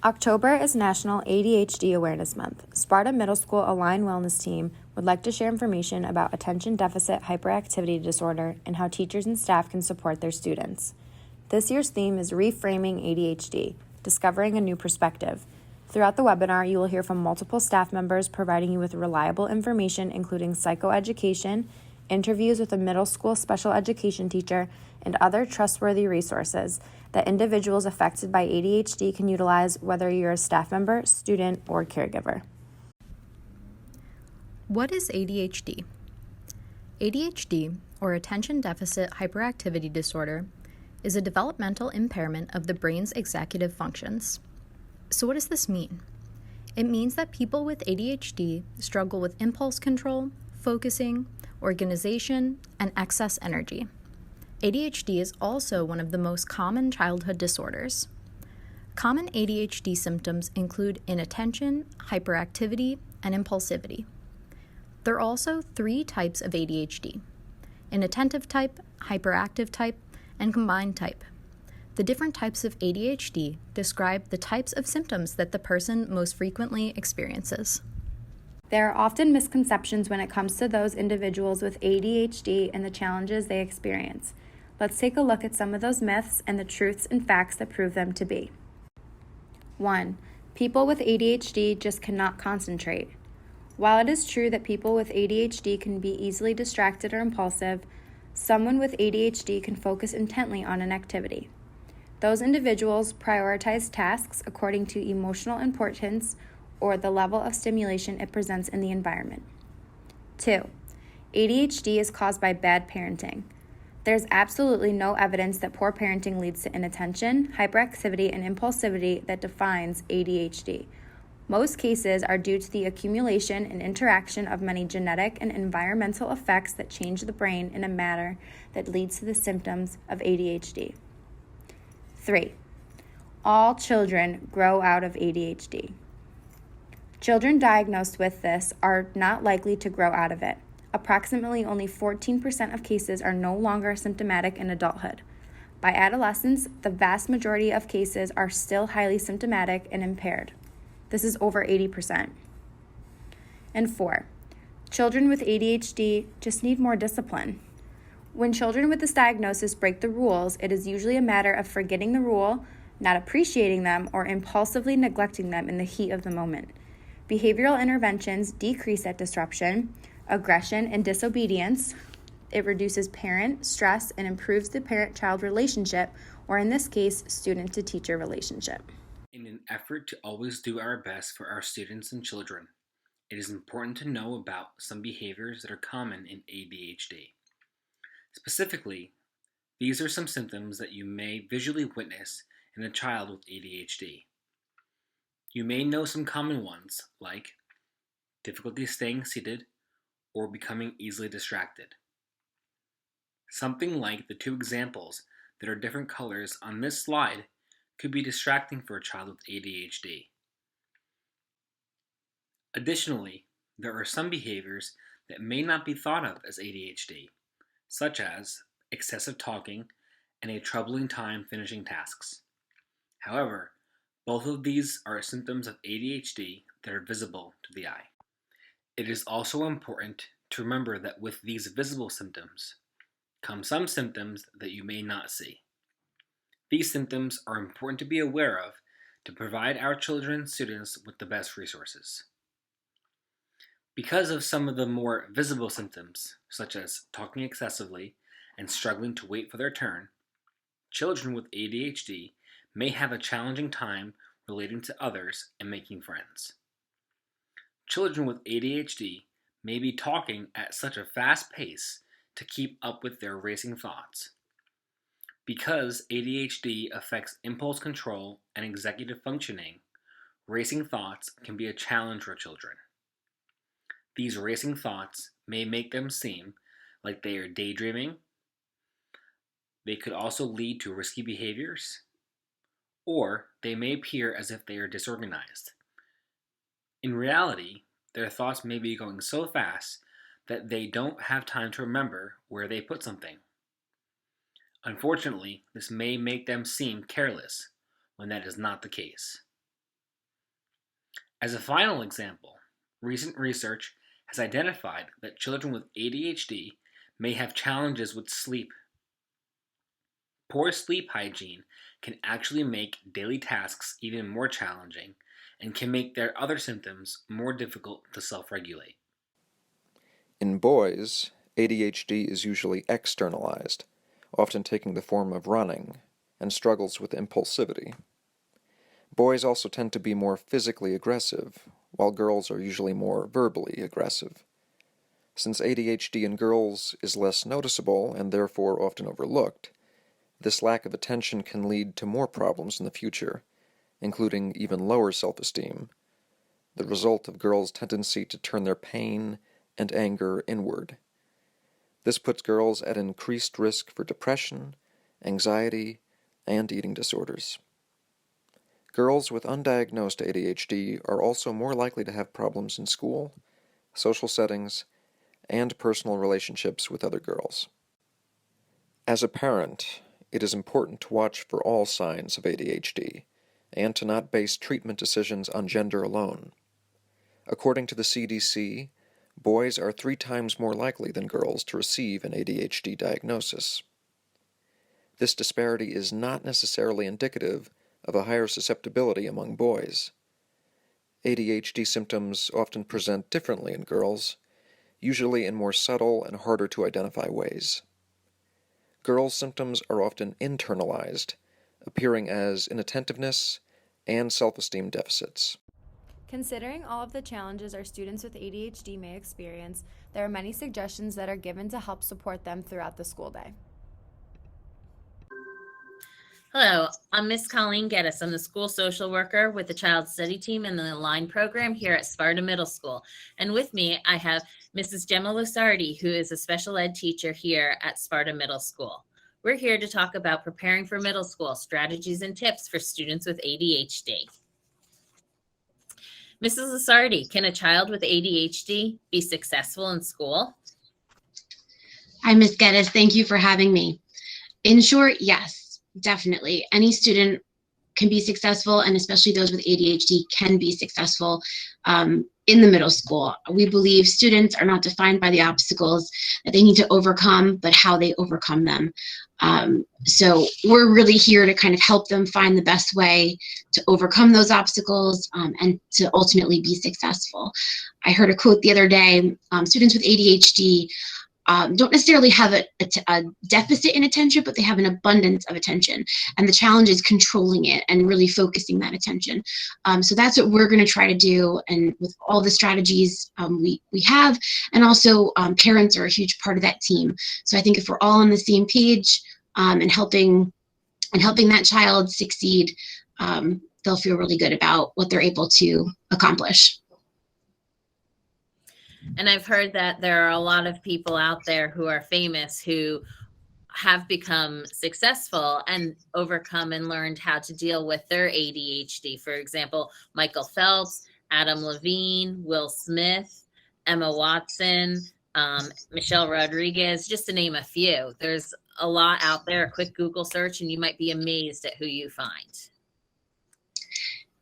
October is National ADHD Awareness Month. Sparta Middle School Align Wellness Team would like to share information about attention deficit hyperactivity disorder and how teachers and staff can support their students. This year's theme is Reframing ADHD, Discovering a New Perspective. Throughout the webinar, you will hear from multiple staff members providing you with reliable information including psychoeducation, interviews with a middle school special education teacher, and other trustworthy resources that individuals affected by ADHD can utilize whether you're a staff member, student, or caregiver. What is ADHD? ADHD, or Attention Deficit Hyperactivity Disorder, is a developmental impairment of the brain's executive functions. So what does this mean? It means that people with ADHD struggle with impulse control, focusing, organization, and excess energy. ADHD is also one of the most common childhood disorders. Common ADHD symptoms include inattention, hyperactivity, and impulsivity. There are also 3 types of ADHD: inattentive type, hyperactive type, and combined type. The different types of ADHD describe the types of symptoms that the person most frequently experiences. There are often misconceptions when it comes to those individuals with ADHD and the challenges they experience. Let's take a look at some of those myths and the truths and facts that prove them to be. 1. People with ADHD just cannot concentrate. While it is true that people with ADHD can be easily distracted or impulsive, someone with ADHD can focus intently on an activity. Those individuals prioritize tasks according to emotional importance or the level of stimulation it presents in the environment. 2. ADHD is caused by bad parenting. There's absolutely no evidence that poor parenting leads to inattention, hyperactivity, and impulsivity that defines ADHD. Most cases are due to the accumulation and interaction of many genetic and environmental effects that change the brain in a manner that leads to the symptoms of ADHD. 3. All children grow out of ADHD. Children diagnosed with this are not likely to grow out of it. Approximately only 14% of cases are no longer symptomatic in adulthood. By adolescence, the vast majority of cases are still highly symptomatic and impaired. This is over 80%. And 4, children with ADHD just need more discipline. When children with this diagnosis break the rules, it is usually a matter of forgetting the rule, not appreciating them, or impulsively neglecting them in the heat of the moment. Behavioral interventions decrease that disruption, aggression, and disobedience. It reduces parent stress and improves the parent-child relationship, or in this case, student-to-teacher relationship. In an effort to always do our best for our students and children, it is important to know about some behaviors that are common in ADHD. Specifically, these are some symptoms that you may visually witness in a child with ADHD. You may know some common ones like difficulty staying seated or becoming easily distracted. Something like the 2 examples that are different colors on this slide could be distracting for a child with ADHD. Additionally, there are some behaviors that may not be thought of as ADHD, such as excessive talking and a troubling time finishing tasks. However, both of these are symptoms of ADHD that are visible to the eye. It is also important to remember that with these visible symptoms come some symptoms that you may not see. These symptoms are important to be aware of to provide our children and students with the best resources. Because of some of the more visible symptoms, such as talking excessively and struggling to wait for their turn, children with ADHD may have a challenging time relating to others and making friends. Children with ADHD may be talking at such a fast pace to keep up with their racing thoughts. Because ADHD affects impulse control and executive functioning, racing thoughts can be a challenge for children. These racing thoughts may make them seem like they are daydreaming. They could also lead to risky behaviors, or they may appear as if they are disorganized. In reality, their thoughts may be going so fast that they don't have time to remember where they put something. Unfortunately, this may make them seem careless when that is not the case. As a final example, recent research has identified that children with ADHD may have challenges with sleep. Poor sleep hygiene can actually make daily tasks even more challenging and can make their other symptoms more difficult to self-regulate. In boys, ADHD is usually externalized, often taking the form of running, and struggles with impulsivity. Boys also tend to be more physically aggressive, while girls are usually more verbally aggressive. Since ADHD in girls is less noticeable and therefore often overlooked, this lack of attention can lead to more problems in the future, including even lower self-esteem, the result of girls' tendency to turn their pain and anger inward. This puts girls at increased risk for depression, anxiety, and eating disorders. Girls with undiagnosed ADHD are also more likely to have problems in school, social settings, and personal relationships with other girls. As a parent, it is important to watch for all signs of ADHD and to not base treatment decisions on gender alone. According to the CDC, boys are 3 times more likely than girls to receive an ADHD diagnosis. This disparity is not necessarily indicative of a higher susceptibility among boys. ADHD symptoms often present differently in girls, usually in more subtle and harder to identify ways. Girls' symptoms are often internalized, appearing as inattentiveness and self-esteem deficits. Considering all of the challenges our students with ADHD may experience, there are many suggestions that are given to help support them throughout the school day. Hello, I'm Miss Colleen Geddes. I'm the school social worker with the Child Study Team in the Align program here at Sparta Middle School. And with me, I have Mrs. Gemma Lusardi, who is a special ed teacher here at Sparta Middle School. We're here to talk about preparing for middle school, strategies and tips for students with ADHD. Mrs. Lusardi, can a child with ADHD be successful in school? Hi, Ms. Geddes. Thank you for having me. In short, yes. Definitely. Any student can be successful, and especially those with ADHD can be successful in the middle school. We believe students are not defined by the obstacles that they need to overcome, but how they overcome them. So we're really here to kind of help them find the best way to overcome those obstacles and to ultimately be successful. I heard a quote the other day, students with ADHD don't necessarily have a deficit in attention, but they have an abundance of attention. And the challenge is controlling it and really focusing that attention. So that's what we're going to try to do. And with all the strategies we have, and also parents are a huge part of that team. So I think if we're all on the same page and helping that child succeed, they'll feel really good about what they're able to accomplish. And I've heard that there are a lot of people out there who are famous who have become successful and overcome and learned how to deal with their ADHD. For example, Michael Phelps, Adam Levine, Will Smith, Emma Watson, Michelle Rodriguez, just to name a few. There's a lot out there, a quick Google search, and you might be amazed at who you find.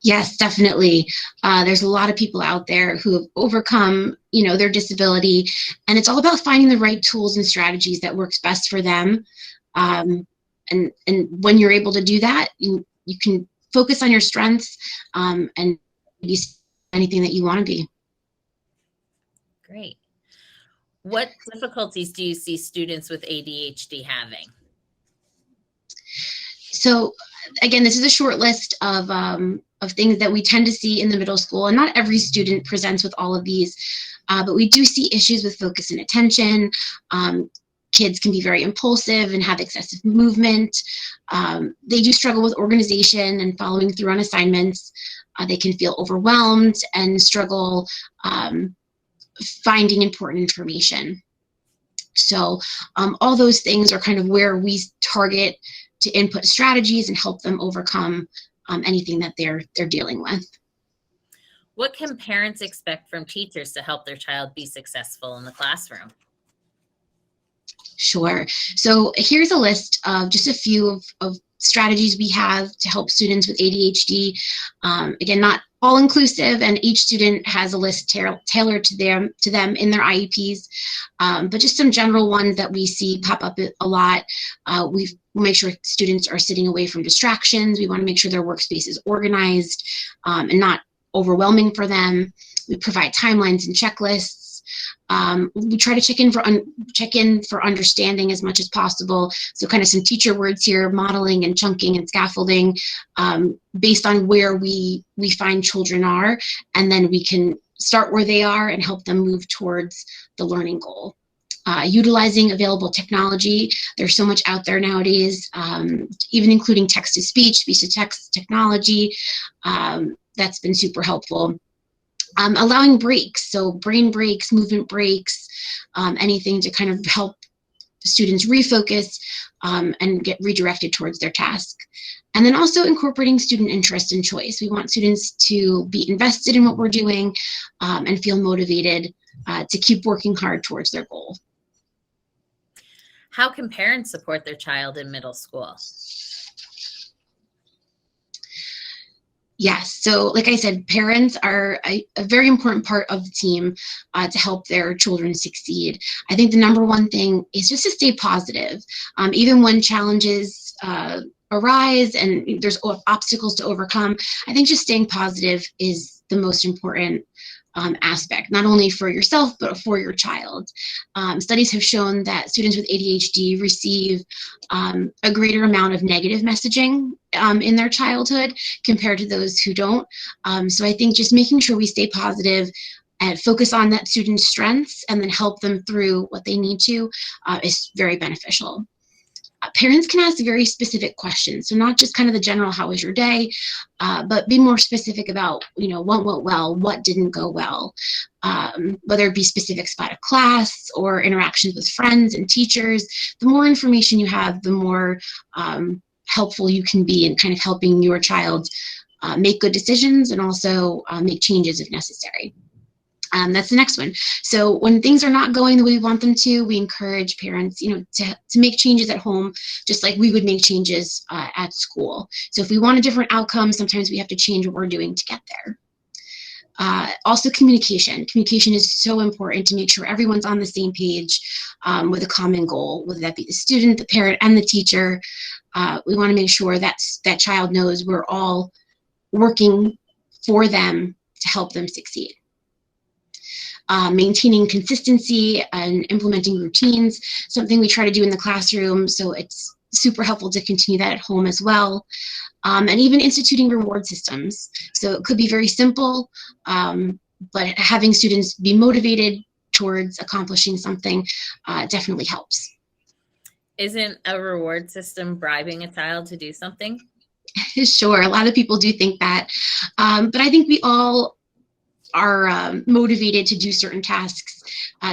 Yes, definitely. There's a lot of people out there who have overcome, their disability, and it's all about finding the right tools and strategies that works best for them. And when you're able to do that, you can focus on your strengths and be anything that you want to be. Great. What difficulties do you see students with ADHD having? So again, this is a short list of things that we tend to see in the middle school, and not every student presents with all of these, but we do see issues with focus and attention. Kids can be very impulsive and have excessive movement. They do struggle with organization and following through on assignments. They can feel overwhelmed and struggle finding important information. So all those things are kind of where we target to input strategies and help them overcome anything that they're dealing with. What can parents expect from teachers to help their child be successful in the classroom? Sure. So here's a list of just a few of strategies we have to help students with ADHD. Again, not all inclusive, and each student has a list tailored to them in their IEPs. But just some general ones that we see pop up a lot. We make sure students are sitting away from distractions. We want to make sure their workspace is organized and not overwhelming for them. We provide timelines and checklists. We try to check in for understanding as much as possible. So kind of some teacher words here: modeling and chunking and scaffolding, based on where we find children are, and then we can start where they are and help them move towards the learning goal. Utilizing available technology. There's so much out there nowadays, even including text-to-speech, speech-to-text technology. That's been super helpful. Allowing breaks, so brain breaks, movement breaks, anything to kind of help students refocus and get redirected towards their task. And then also incorporating student interest and choice. We want students to be invested in what we're doing and feel motivated to keep working hard towards their goal. How can parents support their child in middle school? Yes, so like I said, parents are a very important part of the team to help their children succeed. I think the number one thing is just to stay positive. Even when challenges arise and there's obstacles to overcome, I think just staying positive is the most important aspect, not only for yourself, but for your child. Studies have shown that students with ADHD receive a greater amount of negative messaging in their childhood compared to those who don't. So I think just making sure we stay positive and focus on that student's strengths and then help them through what they need to is very beneficial. Parents can ask very specific questions, so not just kind of the general "how was your day," but be more specific about, what went well, what didn't go well, whether it be specifics about a class or interactions with friends and teachers. The more information you have, the more helpful you can be in kind of helping your child make good decisions and also make changes if necessary. That's the next one. So when things are not going the way we want them to, we encourage parents, to make changes at home, just like we would make changes at school. So if we want a different outcome, sometimes we have to change what we're doing to get there. Also communication. Communication is so important to make sure everyone's on the same page with a common goal, whether that be the student, the parent, and the teacher. We want to make sure that child knows we're all working for them to help them succeed. Maintaining consistency and implementing routines, something we try to do in the classroom, so it's super helpful to continue that at home as well. And even instituting reward systems. So it could be very simple, but having students be motivated towards accomplishing something definitely helps. Isn't a reward system bribing a child to do something? Sure, a lot of people do think that, but I think we all are motivated to do certain tasks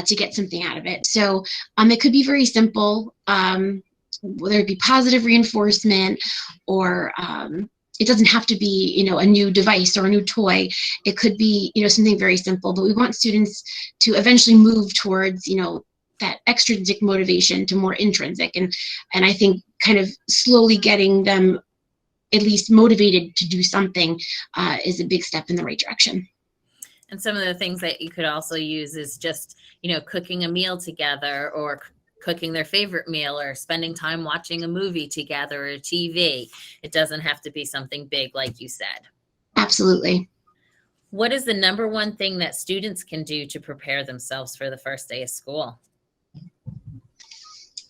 to get something out of it. So it could be very simple, whether it be positive reinforcement or it doesn't have to be, a new device or a new toy. It could be, something very simple, but we want students to eventually move towards, that extrinsic motivation to more intrinsic. And I think kind of slowly getting them at least motivated to do something is a big step in the right direction. And some of the things that you could also use is just, cooking a meal together or cooking their favorite meal or spending time watching a movie together or TV. It doesn't have to be something big, like you said. Absolutely. What is the number one thing that students can do to prepare themselves for the first day of school?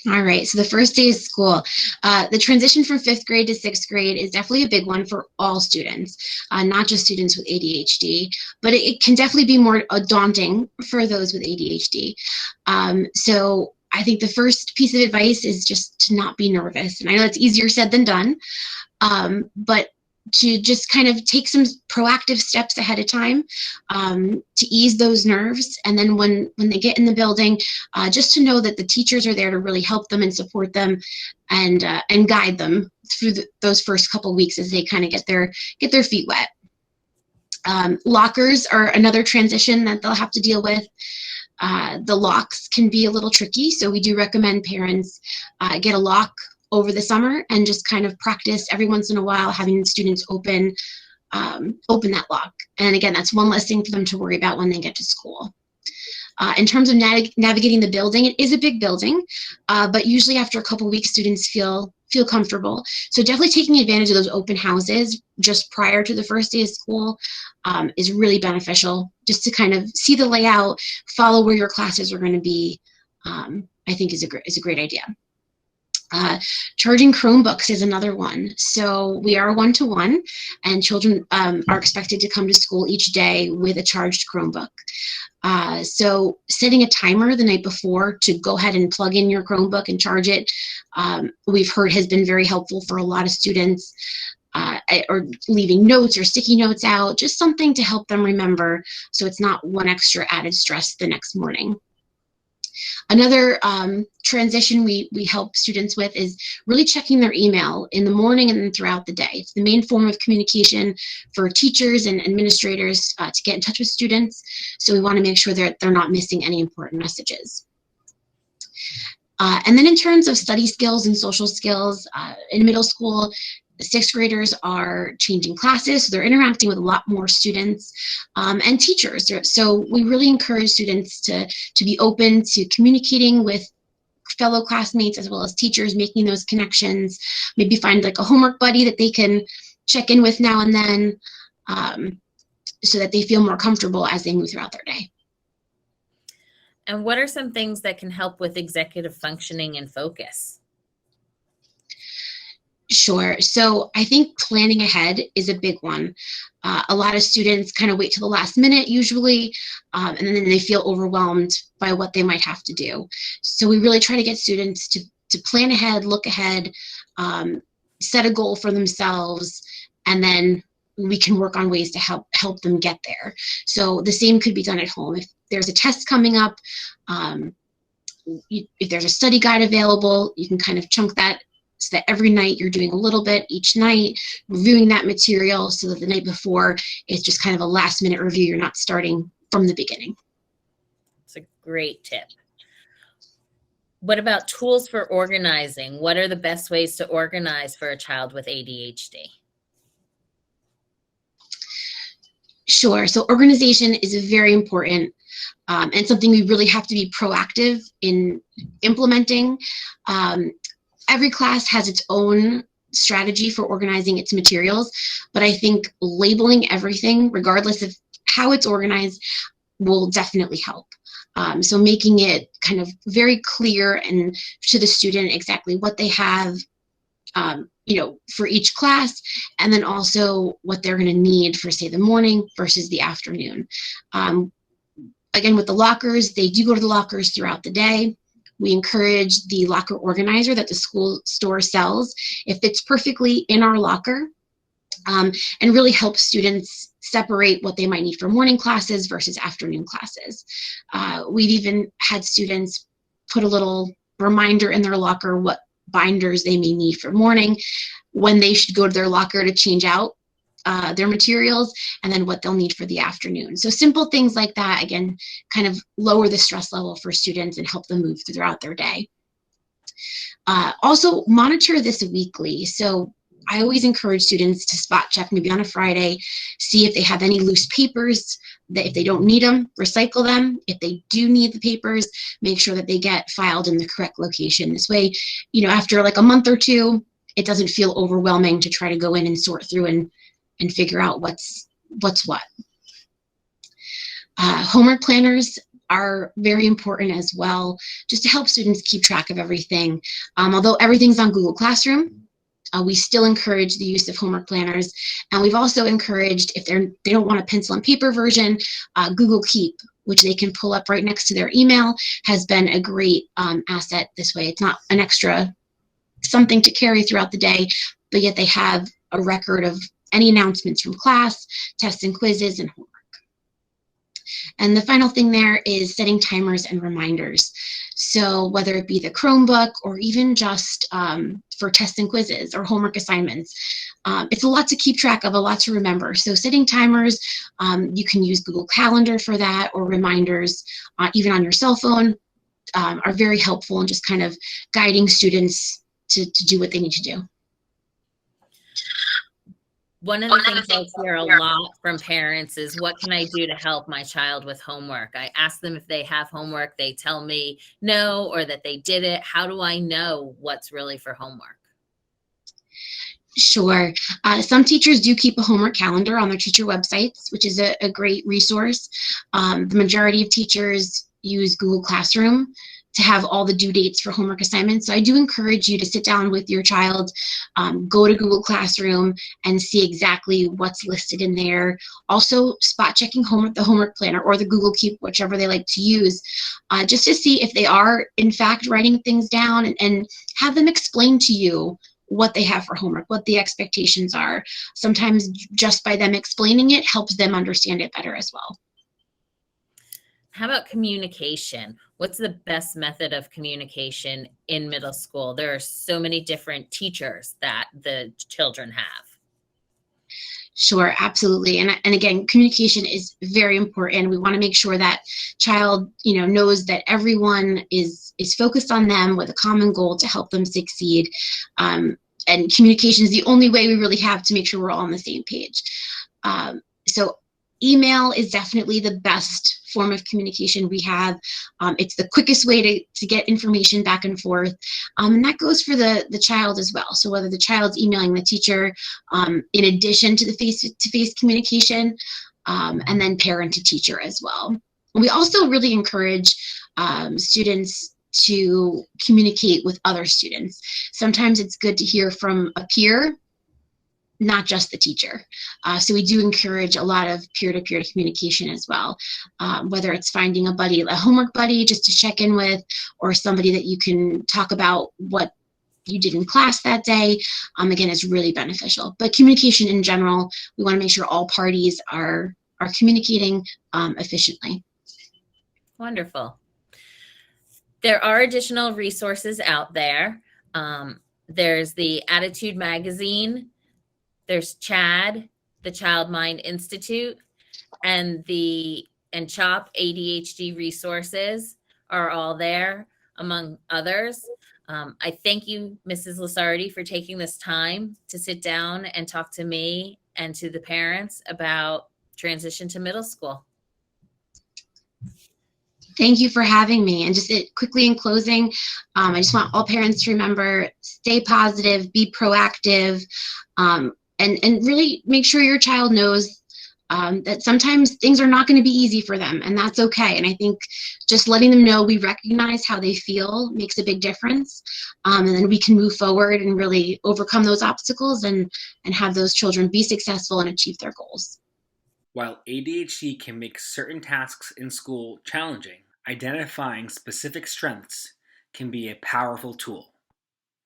All right, so the first day of school, the transition from 5th grade to 6th grade is definitely a big one for all students, not just students with ADHD, but it can definitely be more daunting for those with ADHD. So I think the first piece of advice is just to not be nervous. And I know it's easier said than done, but to just kind of take some proactive steps ahead of time to ease those nerves. And then when they get in the building, just to know that the teachers are there to really help them and support them and guide them through those first couple weeks as they kind of get their feet wet. Lockers are another transition that they'll have to deal with. The locks can be a little tricky, so we do recommend parents get a lock over the summer and just kind of practice every once in a while having students open that lock. And again, that's one less thing for them to worry about when they get to school. In terms of navigating the building, it is a big building, but usually after a couple weeks, students feel comfortable. So definitely taking advantage of those open houses just prior to the first day of school is really beneficial, just to kind of see the layout, follow where your classes are going to be. I think is a great idea. Charging Chromebooks is another one. So we are 1-to-1, and children are expected to come to school each day with a charged Chromebook. So setting a timer the night before to go ahead and plug in your Chromebook and charge it, we've heard has been very helpful for a lot of students, or leaving notes or sticky notes out, just something to help them remember so it's not one extra added stress the next morning. Another transition we help students with is really checking their email in the morning and then throughout the day. It's the main form of communication for teachers and administrators to get in touch with students. So we want to make sure that they're not missing any important messages. And then in terms of study skills and social skills, in middle school, sixth graders are changing classes, so they're interacting with a lot more students and teachers. So we really encourage students to be open to communicating with fellow classmates as well as teachers, making those connections, maybe find like a homework buddy that they can check in with now and then, so that they feel more comfortable as they move throughout their day. And what are some things that can help with executive functioning and focus? Sure. So I think planning ahead is a big one. A lot of students kind of wait till the last minute usually, and then they feel overwhelmed by what they might have to do. So we really try to get students to plan ahead, look ahead, set a goal for themselves, and then we can work on ways to help them get there. So the same could be done at home. If there's a test coming up, if there's a study guide available, you can kind of chunk that so that every night you're doing a little bit each night, reviewing that material so that the night before it's just kind of a last minute review. You're not starting from the beginning. It's a great tip. What about tools for organizing? What are the best ways to organize for a child with ADHD? Sure. So organization is very important and something we really have to be proactive in implementing. Every class has its own strategy for organizing its materials, but I think labeling everything, regardless of how it's organized, will definitely help. So making it kind of very clear and to the student exactly what they have, for each class, and then also what they're going to need for, say, the morning versus the afternoon. Again, with the lockers, they do go to the lockers throughout the day. We encourage the locker organizer that the school store sells. It fits perfectly in our locker, and really helps students separate what they might need for morning classes versus afternoon classes. We've even had students put a little reminder in their locker what binders they may need for morning, when they should go to their locker to change out their materials, and then what they'll need for the afternoon. So simple things like that, again, kind of lower the stress level for students and help them move throughout their day. Also monitor this weekly. So I always encourage students to spot check maybe on a Friday, see if they have any loose papers, that if they don't need them, recycle them. If they do need the papers, make sure that they get filed in the correct location. This way, after like a month or two, it doesn't feel overwhelming to try to go in and sort through and figure out what's what. Homework planners are very important as well, just to help students keep track of everything. Although everything's on Google Classroom, we still encourage the use of homework planners. And we've also encouraged, if they don't want a pencil and paper version, Google Keep, which they can pull up right next to their email, has been a great asset this way. It's not an extra something to carry throughout the day, but yet they have a record of any announcements from class, tests and quizzes, and homework. And the final thing there is setting timers and reminders. So whether it be the Chromebook or even just for tests and quizzes or homework assignments, it's a lot to keep track of, a lot to remember. So setting timers, you can use Google Calendar for that, or reminders, even on your cell phone, are very helpful in just kind of guiding students to do what they need to do. One of the things I hear a lot from parents is, what can I do to help my child with homework? I ask them if they have homework. They tell me no, or that they did it. How do I know what's really for homework? Sure. Some teachers do keep a homework calendar on their teacher websites, which is a great resource. The majority of teachers use Google Classroom to have all the due dates for homework assignments. So I do encourage you to sit down with your child, go to Google Classroom and see exactly what's listed in there. Also, spot checking the homework planner or the Google Keep, whichever they like to use, just to see if they are in fact writing things down, and have them explain to you what they have for homework, what the expectations are. Sometimes just by them explaining it helps them understand it better as well. How about communication? What's the best method of communication in middle school? There are so many different teachers that the children have. Sure, absolutely. And again, communication is very important. We want to make sure that child, knows that everyone is focused on them with a common goal to help them succeed. And communication is the only way we really have to make sure we're all on the same page. So email is definitely the best form of communication we have. It's the quickest way to get information back and forth. And that goes for the child as well. So whether the child's emailing the teacher, in addition to the face-to-face communication, and then parent to teacher as well. And we also really encourage students to communicate with other students. Sometimes it's good to hear from a peer, not just the teacher. So we do encourage a lot of peer-to-peer communication as well, whether it's finding a homework buddy just to check in with, or somebody that you can talk about what you did in class that day. Again, is really beneficial. But communication in general, we want to make sure all parties are communicating efficiently. Wonderful. There are additional resources out there. There's the Attitude Magazine. There's CHAD, the Child Mind Institute, and CHOP ADHD resources are all there, among others. I thank you, Mrs. Lasardi, for taking this time to sit down and talk to me and to the parents about transition to middle school. Thank you for having me. And just quickly in closing, I just want all parents to remember, stay positive, be proactive, and really make sure your child knows that sometimes things are not going to be easy for them, and that's okay. And I think just letting them know we recognize how they feel makes a big difference. And then we can move forward and really overcome those obstacles and have those children be successful and achieve their goals. While ADHD can make certain tasks in school challenging, identifying specific strengths can be a powerful tool.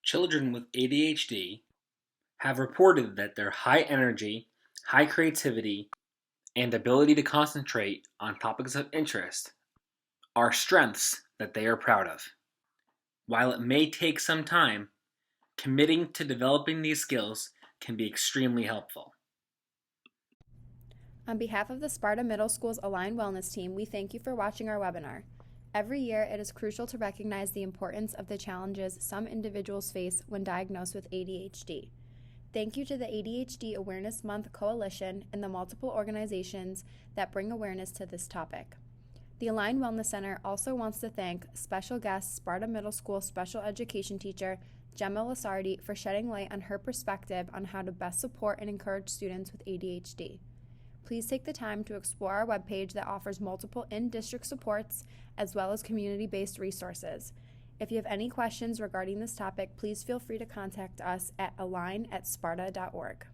Children with ADHD have reported that their high energy, high creativity, and ability to concentrate on topics of interest are strengths that they are proud of. While it may take some time, committing to developing these skills can be extremely helpful. On behalf of the Sparta Middle School's Aligned Wellness Team, we thank you for watching our webinar. Every year, it is crucial to recognize the importance of the challenges some individuals face when diagnosed with ADHD. Thank you to the ADHD Awareness Month Coalition and the multiple organizations that bring awareness to this topic. The Aligned Wellness Center also wants to thank special guest Sparta Middle School special education teacher Gemma Lasardi for shedding light on her perspective on how to best support and encourage students with ADHD. Please take the time to explore our webpage that offers multiple in-district supports as well as community-based resources. If you have any questions regarding this topic, please feel free to contact us at align@sparta.org.